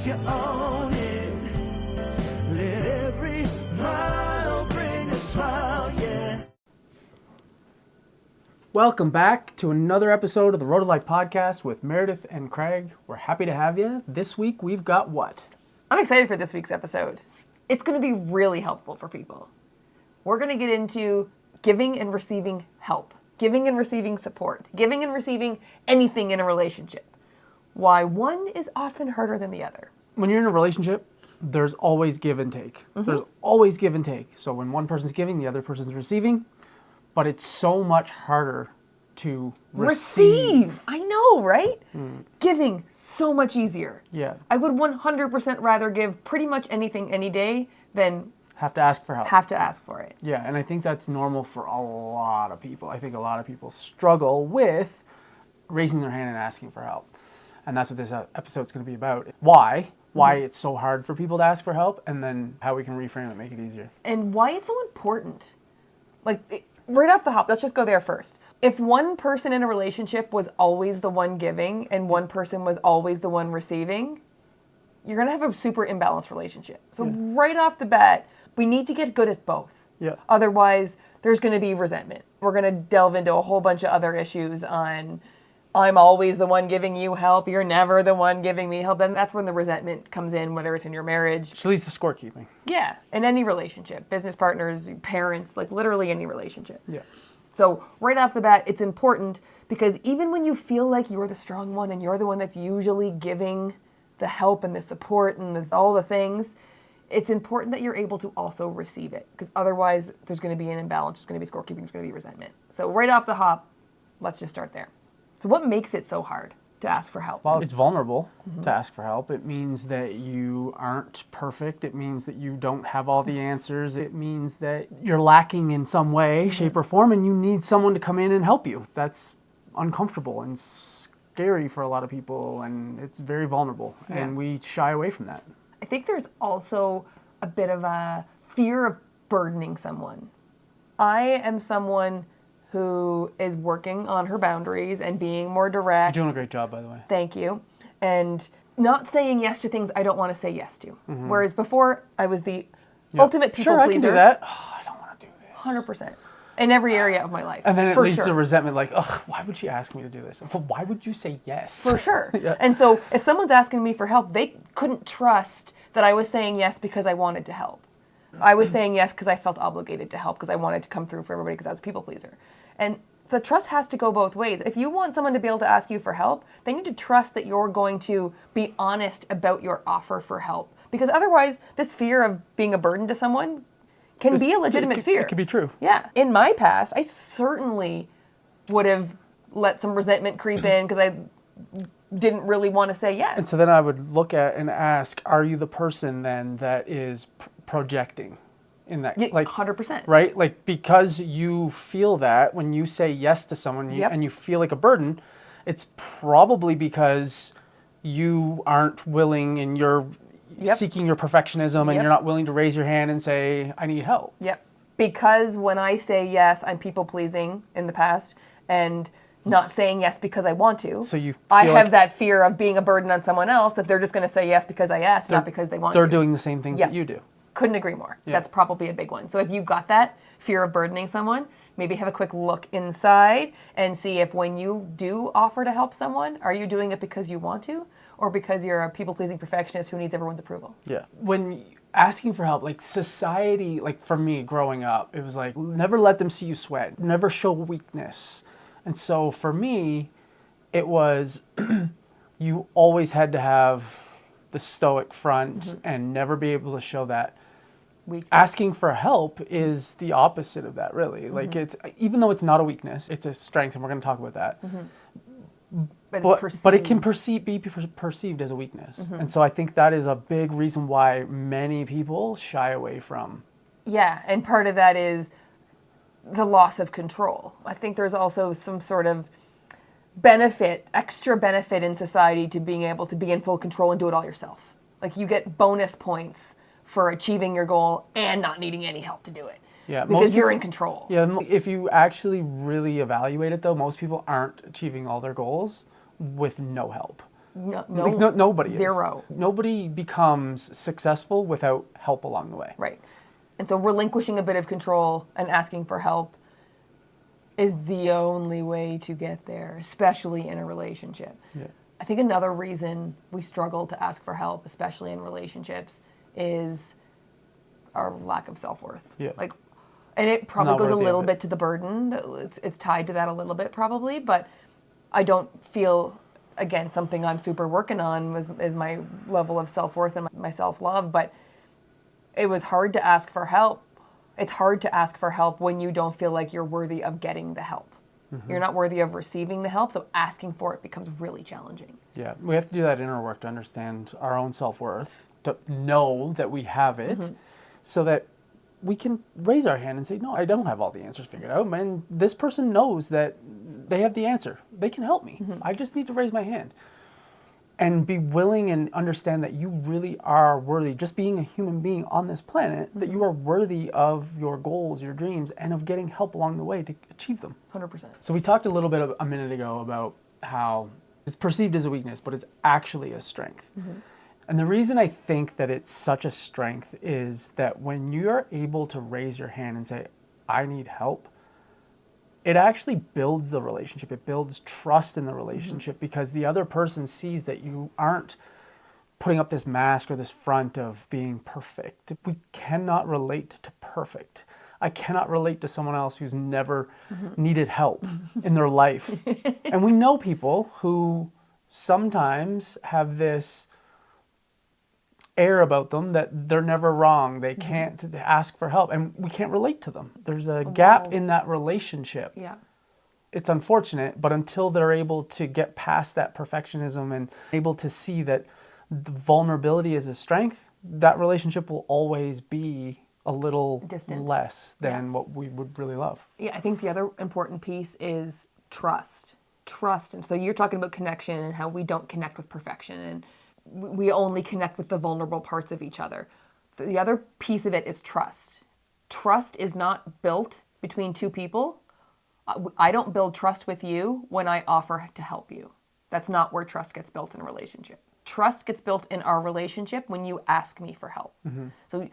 you own it. Let every mile bring a smile, yeah. Welcome back to another episode of the Road to Life podcast with Meredith and Craig. We're happy to have you. This week we've got what? I'm excited for this week's episode. It's going to be really helpful for people. We're going to get into giving and receiving help, giving and receiving support, giving and receiving anything in a relationship. Why one is often harder than the other. When you're in a relationship, there's always give and take. There's always give and take. So when one person's giving, the other person's receiving. But it's so much harder to receive. I know, right? Giving, so much easier. Yeah. I would 100% rather give pretty much anything any day than Have to ask for help. have to ask for it. Yeah, and I think that's normal for a lot of people. I think a lot of people struggle with raising their hand and asking for help. And that's what this episode's going to be about. Why it's so hard for people to ask for help, and then how we can reframe it, make it easier. And why it's so important. Right off the hop, let's just go there first. If one person in a relationship was always the one giving and one person was always the one receiving, you're going to have a super imbalanced relationship. So right off the bat, we need to get good at both. Yeah. Otherwise, there's going to be resentment. We're going to delve into a whole bunch of other issues on, I'm always the one giving you help, you're never the one giving me help. Then that's when the resentment comes in, whether it's in your marriage. Which leads to scorekeeping. Yeah, in any relationship, business partners, parents, literally any relationship. Yeah. So right off the bat, it's important because even when you feel like you're the strong one and you're the one that's usually giving the help and the support and all the things, it's important that you're able to also receive it, because otherwise there's going to be an imbalance, there's going to be scorekeeping, there's going to be resentment. So right off the hop, let's just start there. So what makes it so hard to ask for help? Well, it's vulnerable to ask for help. It means that you aren't perfect. It means that you don't have all the answers. It means that you're lacking in some way, shape, or form, and you need someone to come in and help you. That's uncomfortable and scary for a lot of people, and it's very vulnerable, and we shy away from that. I think there's also a bit of a fear of burdening someone. I am someone who is working on her boundaries and being more direct. You're doing a great job, by the way. Thank you. And not saying yes to things I don't want to say yes to. Whereas before, I was the ultimate people pleaser. I can do that. Oh, I don't want to do this. 100%. In every area of my life. And then it leads to resentment, like, ugh, why would she ask me to do this? Why would you say yes? For sure. And so if someone's asking me for help, they couldn't trust that I was saying yes because I wanted to help. I was saying yes because I felt obligated to help, because I wanted to come through for everybody, because I was a people pleaser. And the trust has to go both ways. If you want someone to be able to ask you for help, they need to trust that you're going to be honest about your offer for help. Because otherwise, this fear of being a burden to someone can be a legitimate fear. It could be true. Yeah. In my past, I certainly would have let some resentment creep in because I didn't really want to say yes. And so then I would look at and ask, are you the person then that is projecting in that? Like 100%. Right? Like, because you feel that when you say yes to someone and you feel like a burden, it's probably because you aren't willing and you're seeking your perfectionism and you're not willing to raise your hand and say, I need help. Yep. Because when I say yes, I'm people pleasing in the past and not saying yes because I want to. So I have that fear of being a burden on someone else, that they're just going to say yes because I asked, not because they want to. They're doing the same things that you do. Couldn't agree more. That's probably a big one. So if you got that fear of burdening someone, maybe have a quick look inside and see if when you do offer to help someone, are you doing it because you want to, or because you're a people-pleasing perfectionist who needs everyone's approval? Yeah. When asking for help, like society, like for me growing up, it was like, never let them see you sweat, never show weakness. And so for me, it was, you always had to have the stoic front and never be able to show that. Weakness. Asking for help is the opposite of that, really. Like, it's, even though it's not a weakness, it's a strength, and we're going to talk about that. But it can be perceived as a weakness. And so I think that is a big reason why many people shy away from. Yeah, and part of that is the loss of control. I think there's also some sort of extra benefit in society to being able to be in full control and do it all yourself. Like, you get bonus points for achieving your goal and not needing any help to do it. Yeah, because you're in control. Yeah, if you actually really evaluate it, though, most people aren't achieving all their goals with no help. Nobody is. Zero. Nobody becomes successful without help along the way. Right. And so relinquishing a bit of control and asking for help is the only way to get there, especially in a relationship. Yeah. I think another reason we struggle to ask for help, especially in relationships, is our lack of self-worth. Yeah. Like, and it probably Not goes a worthy little of it. bit to the burden. It's tied to that a little bit probably, but I don't feel, again, something I'm super working on is my level of self-worth and my self-love, but it was hard to ask for help. It's hard to ask for help when you don't feel like you're worthy of getting the help. You're not worthy of receiving the help, so asking for it becomes really challenging. Yeah, we have to do that inner work to understand our own self-worth, to know that we have it, so that we can raise our hand and say, no, I don't have all the answers figured out, and this person knows that they have the answer. They can help me. I just need to raise my hand. And be willing and understand that you really are worthy, just being a human being on this planet, that you are worthy of your goals, your dreams, and of getting help along the way to achieve them. 100%. So we talked a little bit a minute ago about how it's perceived as a weakness, but it's actually a strength. And the reason I think that it's such a strength is that when you're able to raise your hand and say, I need help, it actually builds the relationship. It builds trust in the relationship because the other person sees that you aren't putting up this mask or this front of being perfect. We cannot relate to perfect. I cannot relate to someone else who's never needed help in their life. And we know people who sometimes have this air about them that they're never wrong. They can't ask for help, and we can't relate to them. There's a gap in that relationship. Yeah. It's unfortunate, but until they're able to get past that perfectionism and able to see that the vulnerability is a strength, that relationship will always be a little Distant. less than what we would really love. Yeah, I think the other important piece is trust. Trust. And so you're talking about connection and how we don't connect with perfection and we only connect with the vulnerable parts of each other. The other piece of it is trust. Trust is not built between two people. I don't build trust with you when I offer to help you. That's not where trust gets built in a relationship. Trust gets built in our relationship when you ask me for help. So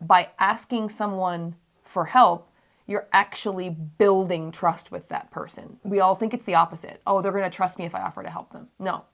by asking someone for help, you're actually building trust with that person. We all think it's the opposite. Oh, they're going to trust me if I offer to help them. No.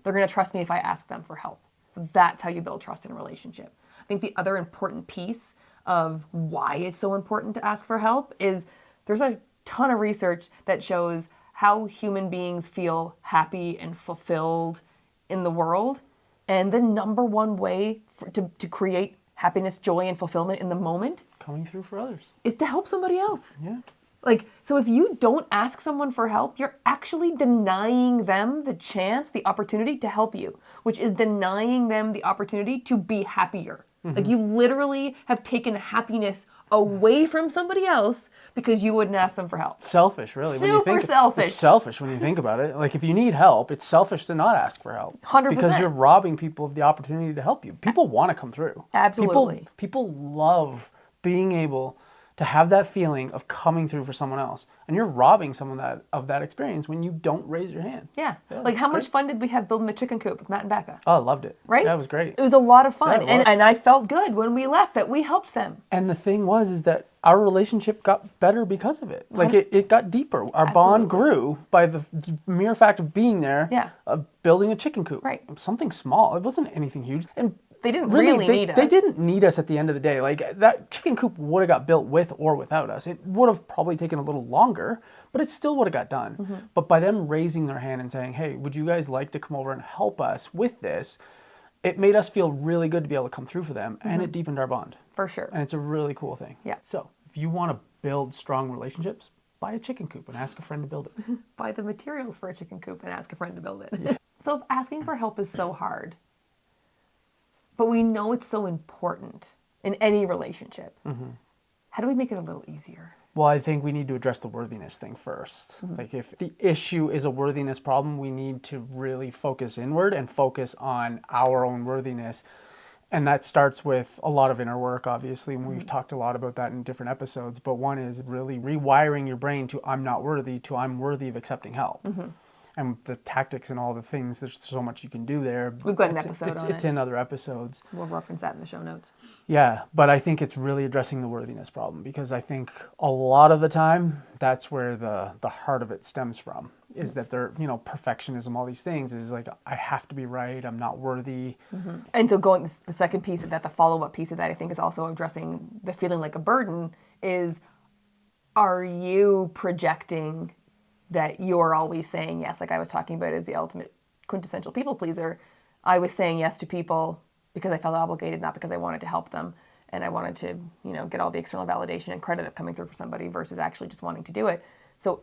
They're going to trust me if I ask them for help. So that's how you build trust in a relationship. I think the other important piece of why it's so important to ask for help is there's a ton of research that shows how human beings feel happy and fulfilled in the world. And the number one way to create happiness, joy, and fulfillment in the moment Coming through for others. is to help somebody else. Yeah. Like, so if you don't ask someone for help, you're actually denying them the chance, the opportunity to help you, which is denying them the opportunity to be happier. Like you literally have taken happiness away from somebody else because you wouldn't ask them for help. Selfish, really. When you Super think, selfish. It's selfish when you think about it. Like if you need help, it's selfish to not ask for help. 100%. Because you're robbing people of the opportunity to help you. People want to come through. Absolutely. People love being able to have that feeling of coming through for someone else. And you're robbing someone of that experience when you don't raise your hand. Yeah. Like how much fun did we have building the chicken coop with Matt and Becca? Oh, I loved it. Right? That was great. It was a lot of fun. Yeah, it was. And I felt good when we left that we helped them. And the thing is that our relationship got better because of it. Like it got deeper. Our bond grew by the mere fact of being there, of building a chicken coop. Right. Something small. It wasn't anything huge. And They didn't really need us. They didn't need us at the end of the day. Like that chicken coop would have got built with or without us. It would have probably taken a little longer, but it still would have got done. But by them raising their hand and saying, hey, would you guys like to come over and help us with this? It made us feel really good to be able to come through for them, and it deepened our bond. For sure. And it's a really cool thing. Yeah. So if you want to build strong relationships, buy a chicken coop and ask a friend to build it. Buy the materials for a chicken coop and ask a friend to build it. So if asking for help is so hard, but we know it's so important in any relationship, how do we make it a little easier? Well, I think we need to address the worthiness thing first. Like if the issue is a worthiness problem, we need to really focus inward and focus on our own worthiness. And that starts with a lot of inner work, obviously, and we've talked a lot about that in different episodes. But one is really rewiring your brain to I'm not worthy to I'm worthy of accepting help. And the tactics and all the things, there's so much you can do there. We've got an episode on it. It's in other episodes. We'll reference that in the show notes. Yeah, but I think it's really addressing the worthiness problem, because I think a lot of the time that's where the heart of it stems from, is that they're, perfectionism, all these things is like, I have to be right, I'm not worthy. And so the second piece of that, the follow-up piece of that, I think is also addressing the feeling like a burden is, are you projecting that you're always saying yes? Like I was talking about as the ultimate quintessential people pleaser. I was saying yes to people because I felt obligated, not because I wanted to help them. And I wanted to, get all the external validation and credit of coming through for somebody versus actually just wanting to do it. So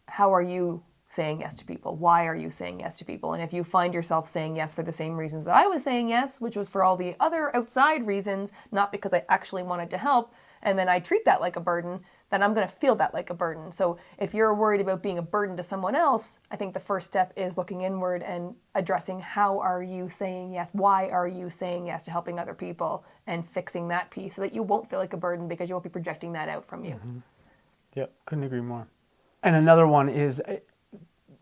how are you saying yes to people? Why are you saying yes to people? And if you find yourself saying yes for the same reasons that I was saying yes, which was for all the other outside reasons, not because I actually wanted to help, and then I treat that like a burden, then I'm going to feel that like a burden. So if you're worried about being a burden to someone else, I think the first step is looking inward and addressing how are you saying yes? Why are you saying yes to helping other people, and fixing that piece so that you won't feel like a burden because you won't be projecting that out from you. Yep, couldn't agree more. And another one is,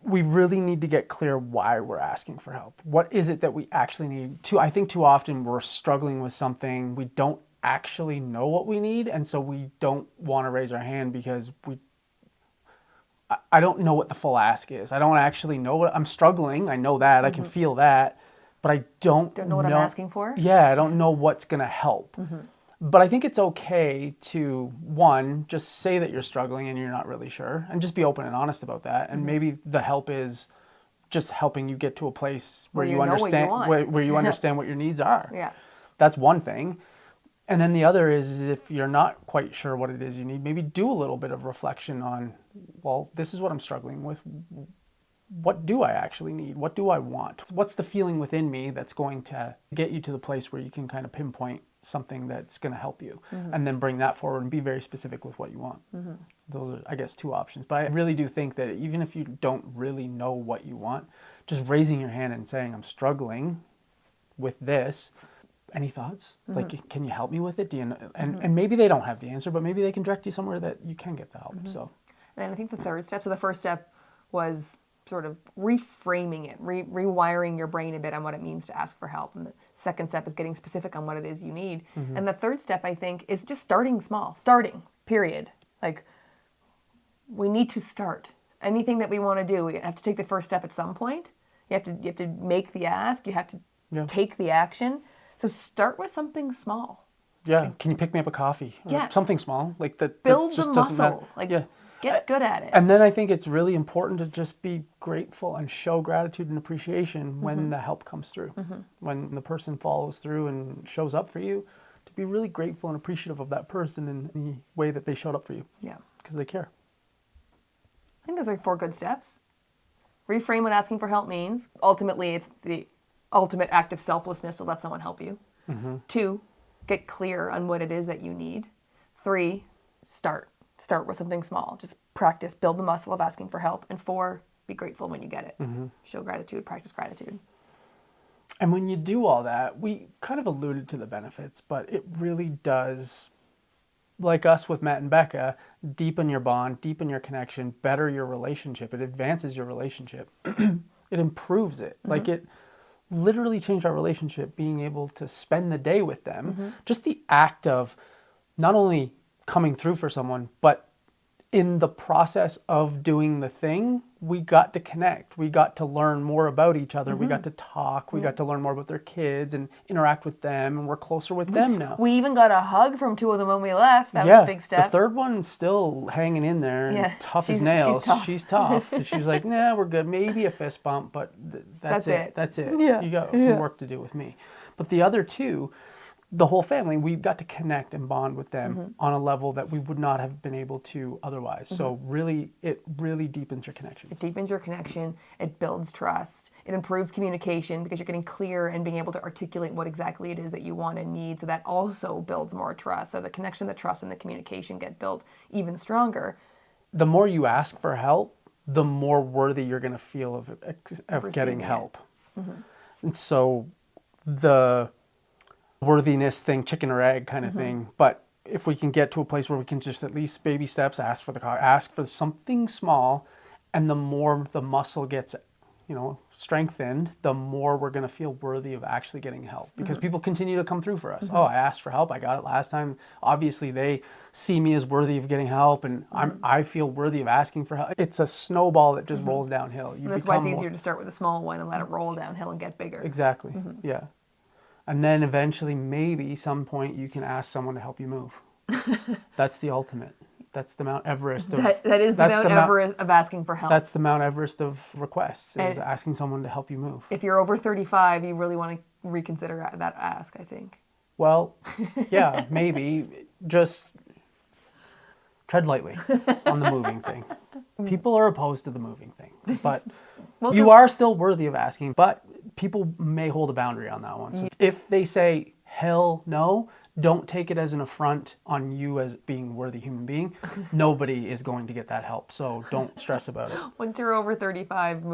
we really need to get clear why we're asking for help. What is it that we actually need? I think too often we're struggling with something, we don't actually know what we need, and so we don't want to raise our hand because I don't know what the full ask is. I don't actually know what I'm struggling. I know that, I can feel that, but I don't know what I'm asking for. Yeah, I don't know what's going to help. But I think it's okay to, one, just say that you're struggling and you're not really sure, and just be open and honest about that. And maybe the help is just helping you get to a place where you understand where you understand what your needs are. Yeah. That's one thing. And then the other is, if you're not quite sure what it is you need, maybe do a little bit of reflection on, well, this is what I'm struggling with. What do I actually need? What do I want? What's the feeling within me that's going to get you to the place where you can kind of pinpoint something that's going to help you, and then bring that forward and be very specific with what you want. Those are, I guess, two options. But I really do think that even if you don't really know what you want, just raising your hand and saying, I'm struggling with this. Any thoughts? Like, can you help me with it? Do you know? And maybe they don't have the answer, but maybe they can direct you somewhere that you can get the help. So, and I think the third step, so the first step was sort of reframing it, rewiring your brain a bit on what it means to ask for help. And the second step is getting specific on what it is you need. And the third step, I think, is just starting small. Period. Like, we need to start. Anything that we want to do, we have to take the first step at some point. You have to make the ask. You have to take the action. So start with something small. Yeah. Can you pick me up a coffee? Or something small. Like that. Build that just the doesn't matter. muscle. Get good at it. And then I think it's really important to just be grateful and show gratitude and appreciation when the help comes through. When the person follows through and shows up for you, to be really grateful and appreciative of that person in the way that they showed up for you. Yeah. Because they care. I think those are 4 good steps. Reframe what asking for help means. Ultimately, it's the ultimate act of selflessness to let someone help you. 2, get clear on what it is that you need. 3, start with something small. Just practice, build the muscle of asking for help. And 4, be grateful when you get it. Show gratitude, practice gratitude. And when you do all that, we kind of alluded to the benefits, but it really does, like us with Matt and Becca, deepen your bond, deepen your connection, better your relationship. It advances your relationship. It improves it. Like, it literally changed our relationship, being able to spend the day with them. Just the act of not only coming through for someone, but in the process of doing the thing, we got to connect. We got to learn more about each other. We got to talk. We got to learn more about their kids and interact with them, and we're closer with them now. We even got a hug from 2 of them when we left. That was a big step. The third one's still hanging in there, and tough as nails. She's tough. And she's like, nah, we're good. Maybe a fist bump, but that's it. That's it. Yeah. You got some work to do with me. But the other 2, the whole family, we got to connect and bond with them on a level that we would not have been able to otherwise. So it really deepens your connection. It deepens your connection. It builds trust. It improves communication because you're getting clear and being able to articulate what exactly it is that you want and need. So that also builds more trust. So the connection, the trust, and the communication get built even stronger. The more you ask for help, the more worthy you're going to feel of getting help. And so the worthiness thing, chicken or egg kind of thing. But if we can get to a place where we can just at least baby steps, ask for something small, And the more the muscle gets, strengthened, the more we're going to feel worthy of actually getting help, because people continue to come through for us. Oh, I asked for help. I got it last time. Obviously, they see me as worthy of getting help, and I feel worthy of asking for help. It's a snowball that just rolls downhill. That's why it's easier to start with a small one and let it roll downhill and get bigger. Exactly. Yeah. And then eventually, maybe some point, you can ask someone to help you move. That's the ultimate. That's the Mount Everest of... That is the Mount Everest of asking for help. That's the Mount Everest of requests, is asking someone to help you move. If you're over 35, you really want to reconsider that ask, I think. Well, yeah, maybe. Just tread lightly on the moving thing. People are opposed to the moving thing, but you are still worthy of asking, but people may hold a boundary on that one. So if they say, hell no, don't take it as an affront on you as being a worthy human being. Nobody is going to get that help, so don't stress about it. Once you're over 35,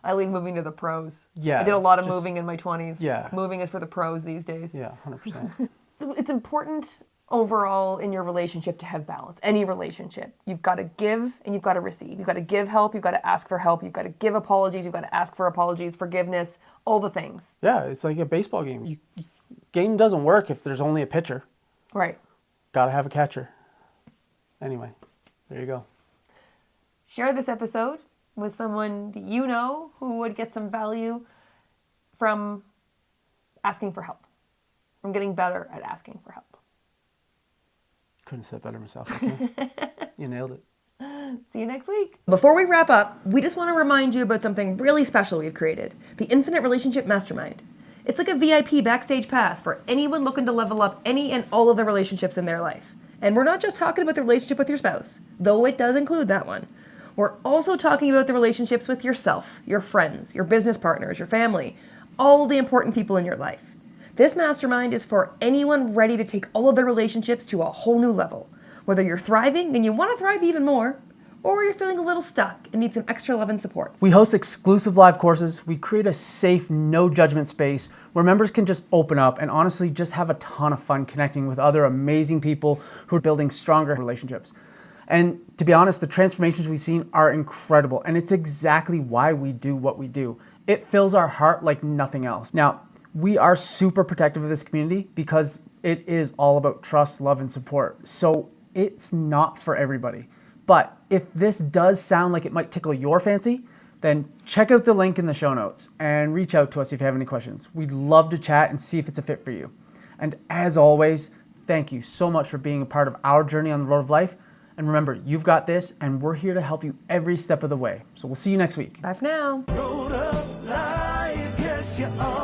I leave moving to the pros. Yeah. I did a lot of moving in my 20s. Yeah. Moving is for the pros these days. Yeah, 100%. So it's important overall in your relationship to have balance. Any relationship. You've got to give and you've got to receive. You've got to give help, you've got to ask for help, you've got to give apologies, you've got to ask for apologies, forgiveness, all the things. Yeah, it's like a baseball game. Game doesn't work if there's only a pitcher. Right. Got to have a catcher. Anyway, there you go. Share this episode with someone that you know who would get some value from asking for help, from getting better at asking for help. Couldn't have said better myself. Okay? You nailed it. See you next week. Before we wrap up, we just want to remind you about something really special we've created, the Infinite Relationship Mastermind. It's like a VIP backstage pass for anyone looking to level up any and all of the relationships in their life. And we're not just talking about the relationship with your spouse, though it does include that one. We're also talking about the relationships with yourself, your friends, your business partners, your family, all the important people in your life. This mastermind is for anyone ready to take all of their relationships to a whole new level. Whether you're thriving and you want to thrive even more, or you're feeling a little stuck and need some extra love and support. We host exclusive live courses. We create a safe, no judgment space where members can just open up and honestly just have a ton of fun connecting with other amazing people who are building stronger relationships. And to be honest, the transformations we've seen are incredible, and it's exactly why we do what we do. It fills our heart like nothing else. Now, we are super protective of this community because it is all about trust, love, and support. So it's not for everybody. But if this does sound like it might tickle your fancy, then check out the link in the show notes and reach out to us if you have any questions. We'd love to chat and see if it's a fit for you. And as always, thank you so much for being a part of our journey on the road of life. And remember, you've got this, and we're here to help you every step of the way. So we'll see you next week. Bye for now. Road of life, yes, you are.